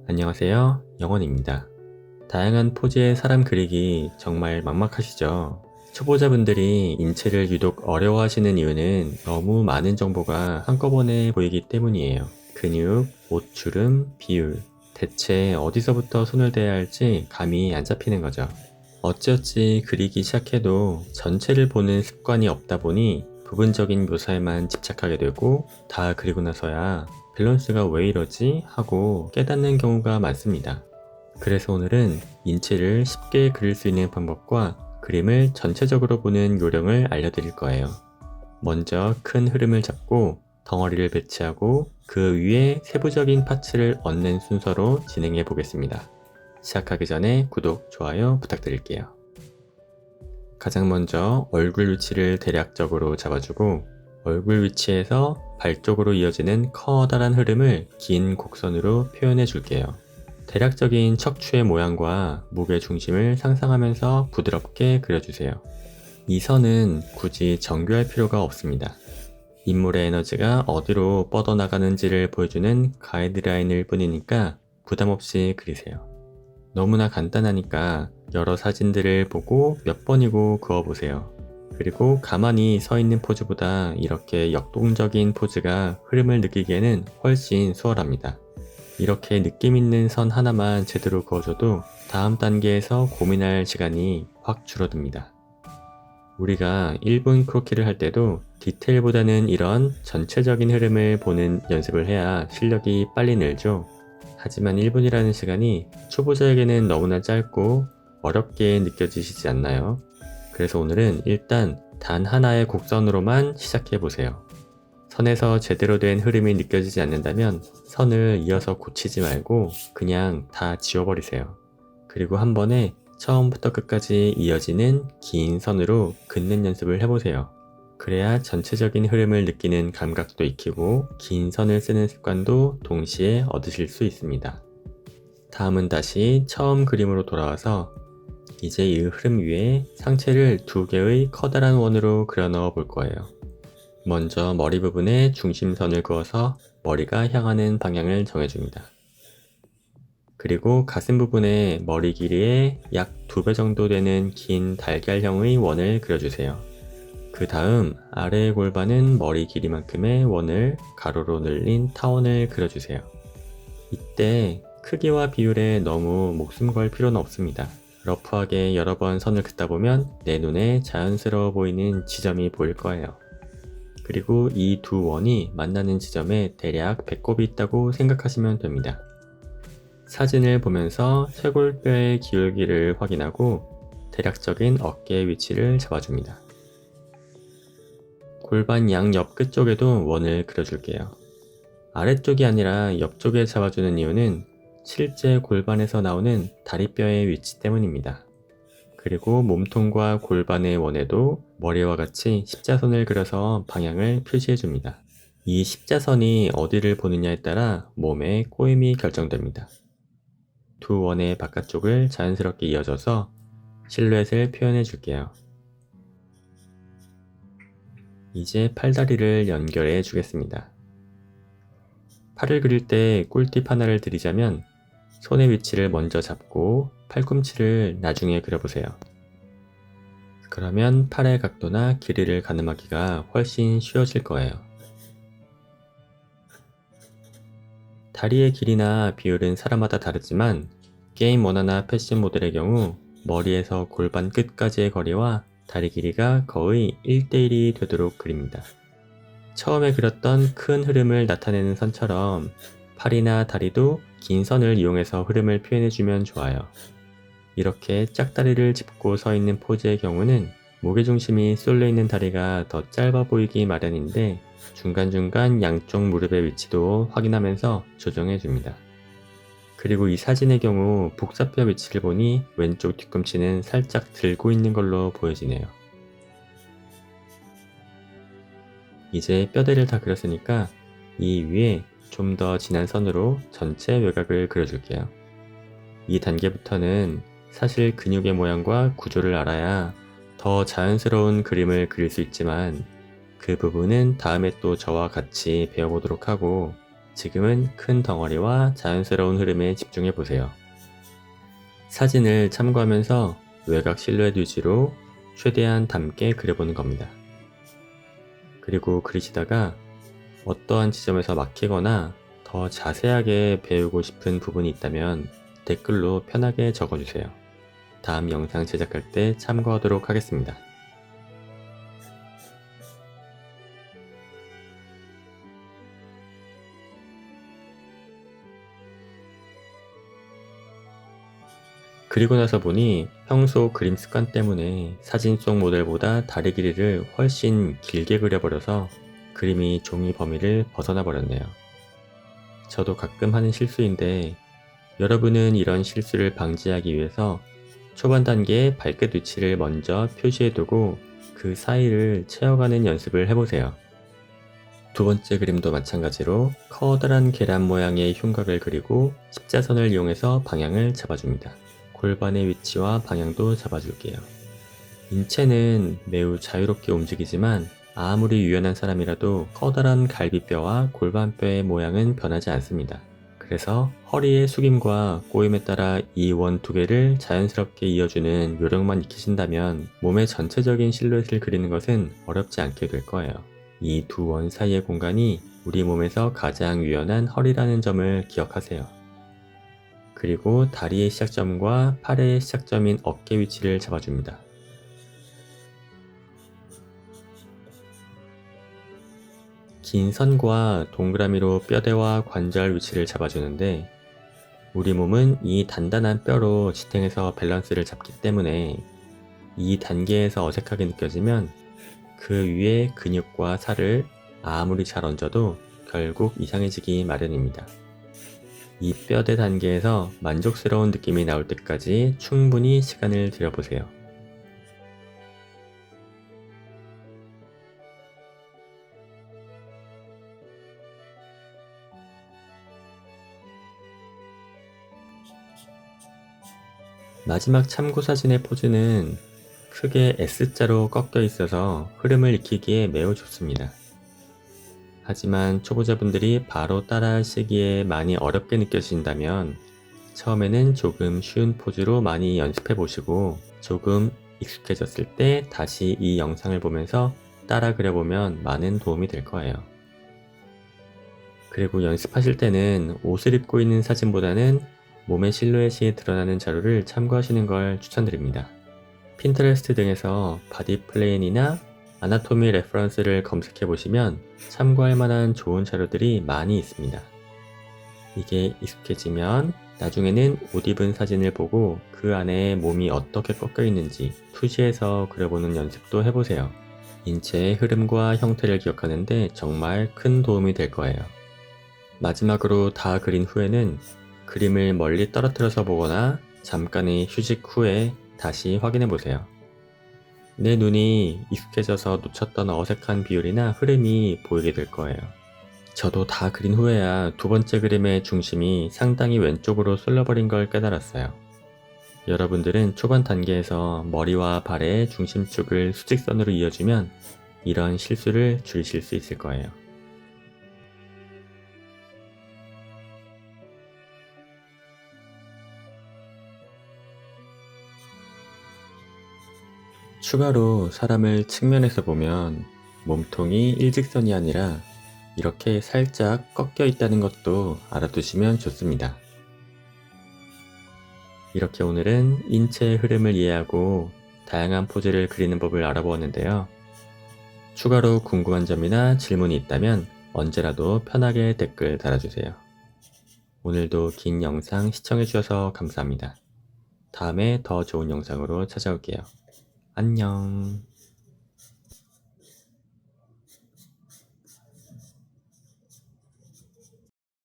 안녕하세요. 영원입니다. 다양한 포즈의 사람 그리기 정말 막막하시죠? 초보자분들이 인체를 유독 어려워하시는 이유는 너무 많은 정보가 한꺼번에 보이기 때문이에요. 근육, 옷주름, 비율. 대체 어디서부터 손을 대야 할지 감이 안 잡히는 거죠. 어찌어찌 그리기 시작해도 전체를 보는 습관이 없다 보니 부분적인 묘사에만 집착하게 되고 다 그리고 나서야 밸런스가 왜 이러지? 하고 깨닫는 경우가 많습니다. 그래서 오늘은 인체를 쉽게 그릴 수 있는 방법과 그림을 전체적으로 보는 요령을 알려드릴 거예요. 먼저 큰 흐름을 잡고 덩어리를 배치하고 그 위에 세부적인 파츠를 얹는 순서로 진행해 보겠습니다. 시작하기 전에 구독, 좋아요 부탁드릴게요. 가장 먼저 얼굴 위치를 대략적으로 잡아주고 얼굴 위치에서 발 쪽으로 이어지는 커다란 흐름을 긴 곡선으로 표현해 줄게요. 대략적인 척추의 모양과 무게 중심을 상상하면서 부드럽게 그려주세요. 이 선은 굳이 정교할 필요가 없습니다. 인물의 에너지가 어디로 뻗어나가는지를 보여주는 가이드라인일 뿐이니까 부담 없이 그리세요. 너무나 간단하니까 여러 사진들을 보고 몇 번이고 그어보세요. 그리고 가만히 서 있는 포즈보다 이렇게 역동적인 포즈가 흐름을 느끼기에는 훨씬 수월합니다. 이렇게 느낌 있는 선 하나만 제대로 그어줘도 다음 단계에서 고민할 시간이 확 줄어듭니다. 우리가 1분 크로키를 할 때도 디테일보다는 이런 전체적인 흐름을 보는 연습을 해야 실력이 빨리 늘죠. 하지만 1분이라는 시간이 초보자에게는 너무나 짧고 어렵게 느껴지시지 않나요? 그래서 오늘은 일단 단 하나의 곡선으로만 시작해 보세요. 선에서 제대로 된 흐름이 느껴지지 않는다면 선을 이어서 고치지 말고 그냥 다 지워버리세요. 그리고 한 번에 처음부터 끝까지 이어지는 긴 선으로 긋는 연습을 해보세요. 그래야 전체적인 흐름을 느끼는 감각도 익히고 긴 선을 쓰는 습관도 동시에 얻으실 수 있습니다. 다음은 다시 처음 그림으로 돌아와서 이제 이 흐름 위에 상체를 두 개의 커다란 원으로 그려 넣어 볼 거예요. 먼저 머리 부분에 중심선을 그어서 머리가 향하는 방향을 정해줍니다. 그리고 가슴 부분에 머리 길이의 약 2배 정도 되는 긴 달걀형의 원을 그려주세요. 그 다음 아래의 골반은 머리 길이만큼의 원을 가로로 늘린 타원을 그려주세요. 이때 크기와 비율에 너무 목숨 걸 필요는 없습니다. 러프하게 여러 번 선을 긋다 보면 내 눈에 자연스러워 보이는 지점이 보일 거예요. 그리고 이 두 원이 만나는 지점에 대략 배꼽이 있다고 생각하시면 됩니다. 사진을 보면서 쇄골뼈의 기울기를 확인하고 대략적인 어깨 위치를 잡아줍니다. 골반 양옆 끝쪽에도 원을 그려줄게요. 아래쪽이 아니라 옆쪽에 잡아주는 이유는 실제 골반에서 나오는 다리뼈의 위치 때문입니다. 그리고 몸통과 골반의 원에도 머리와 같이 십자선을 그려서 방향을 표시해줍니다. 이 십자선이 어디를 보느냐에 따라 몸의 꼬임이 결정됩니다. 두 원의 바깥쪽을 자연스럽게 이어져서 실루엣을 표현해 줄게요. 이제 팔다리를 연결해 주겠습니다. 팔을 그릴 때 꿀팁 하나를 드리자면 손의 위치를 먼저 잡고 팔꿈치를 나중에 그려보세요. 그러면 팔의 각도나 길이를 가늠하기가 훨씬 쉬워질 거예요. 다리의 길이나 비율은 사람마다 다르지만 게임 원화나 패션 모델의 경우 머리에서 골반 끝까지의 거리와 다리 길이가 거의 1대1이 되도록 그립니다. 처음에 그렸던 큰 흐름을 나타내는 선처럼 팔이나 다리도 긴 선을 이용해서 흐름을 표현해주면 좋아요. 이렇게 짝다리를 짚고 서 있는 포즈의 경우는 무게중심이 쏠려 있는 다리가 더 짧아 보이기 마련인데 중간중간 양쪽 무릎의 위치도 확인하면서 조정해줍니다. 그리고 이 사진의 경우 복사뼈 위치를 보니 왼쪽 뒤꿈치는 살짝 들고 있는 걸로 보여지네요. 이제 뼈대를 다 그렸으니까 이 위에 좀 더 진한 선으로 전체 외곽을 그려줄게요. 이 단계부터는 사실 근육의 모양과 구조를 알아야 더 자연스러운 그림을 그릴 수 있지만 그 부분은 다음에 또 저와 같이 배워보도록 하고 지금은 큰 덩어리와 자연스러운 흐름에 집중해 보세요. 사진을 참고하면서 외곽 실루엣 유지로 최대한 닮게 그려보는 겁니다. 그리고 그리시다가 어떠한 지점에서 막히거나 더 자세하게 배우고 싶은 부분이 있다면 댓글로 편하게 적어주세요. 다음 영상 제작할 때 참고하도록 하겠습니다. 그리고 나서 보니 평소 그림 습관 때문에 사진 속 모델보다 다리 길이를 훨씬 길게 그려버려서 그림이 종이 범위를 벗어나 버렸네요. 저도 가끔 하는 실수인데 여러분은 이런 실수를 방지하기 위해서 초반 단계의 발끝 위치를 먼저 표시해두고 그 사이를 채워가는 연습을 해보세요. 두 번째 그림도 마찬가지로 커다란 계란 모양의 흉곽을 그리고 십자선을 이용해서 방향을 잡아줍니다. 골반의 위치와 방향도 잡아줄게요. 인체는 매우 자유롭게 움직이지만 아무리 유연한 사람이라도 커다란 갈비뼈와 골반뼈의 모양은 변하지 않습니다. 그래서 허리의 숙임과 꼬임에 따라 이 원 두 개를 자연스럽게 이어주는 요령만 익히신다면 몸의 전체적인 실루엣을 그리는 것은 어렵지 않게 될 거예요. 이 두 원 사이의 공간이 우리 몸에서 가장 유연한 허리라는 점을 기억하세요. 그리고 다리의 시작점과 팔의 시작점인 어깨 위치를 잡아줍니다. 긴 선과 동그라미로 뼈대와 관절 위치를 잡아주는데 우리 몸은 이 단단한 뼈로 지탱해서 밸런스를 잡기 때문에 이 단계에서 어색하게 느껴지면 그 위에 근육과 살을 아무리 잘 얹어도 결국 이상해지기 마련입니다. 이 뼈대 단계에서 만족스러운 느낌이 나올 때까지 충분히 시간을 들여보세요. 마지막 참고 사진의 포즈는 크게 S자로 꺾여 있어서 흐름을 익히기에 매우 좋습니다. 하지만 초보자분들이 바로 따라하시기에 많이 어렵게 느껴진다면 처음에는 조금 쉬운 포즈로 많이 연습해 보시고 조금 익숙해졌을 때 다시 이 영상을 보면서 따라 그려보면 많은 도움이 될 거예요. 그리고 연습하실 때는 옷을 입고 있는 사진보다는 몸의 실루엣이 드러나는 자료를 참고하시는 걸 추천드립니다. 핀터레스트 등에서 바디 플레인이나 아나토미 레퍼런스를 검색해 보시면 참고할 만한 좋은 자료들이 많이 있습니다. 이게 익숙해지면 나중에는 옷 입은 사진을 보고 그 안에 몸이 어떻게 꺾여 있는지 투시해서 그려보는 연습도 해보세요. 인체의 흐름과 형태를 기억하는데 정말 큰 도움이 될 거예요. 마지막으로 다 그린 후에는 그림을 멀리 떨어뜨려서 보거나 잠깐의 휴식 후에 다시 확인해 보세요. 내 눈이 익숙해져서 놓쳤던 어색한 비율이나 흐름이 보이게 될 거예요. 저도 다 그린 후에야 두 번째 그림의 중심이 상당히 왼쪽으로 쏠려버린 걸 깨달았어요. 여러분들은 초반 단계에서 머리와 발의 중심축을 수직선으로 이어주면 이런 실수를 줄이실 수 있을 거예요. 추가로 사람을 측면에서 보면 몸통이 일직선이 아니라 이렇게 살짝 꺾여 있다는 것도 알아두시면 좋습니다. 이렇게 오늘은 인체의 흐름을 이해하고 다양한 포즈를 그리는 법을 알아보았는데요. 추가로 궁금한 점이나 질문이 있다면 언제라도 편하게 댓글 달아주세요. 오늘도 긴 영상 시청해주셔서 감사합니다. 다음에 더 좋은 영상으로 찾아올게요. 안녕.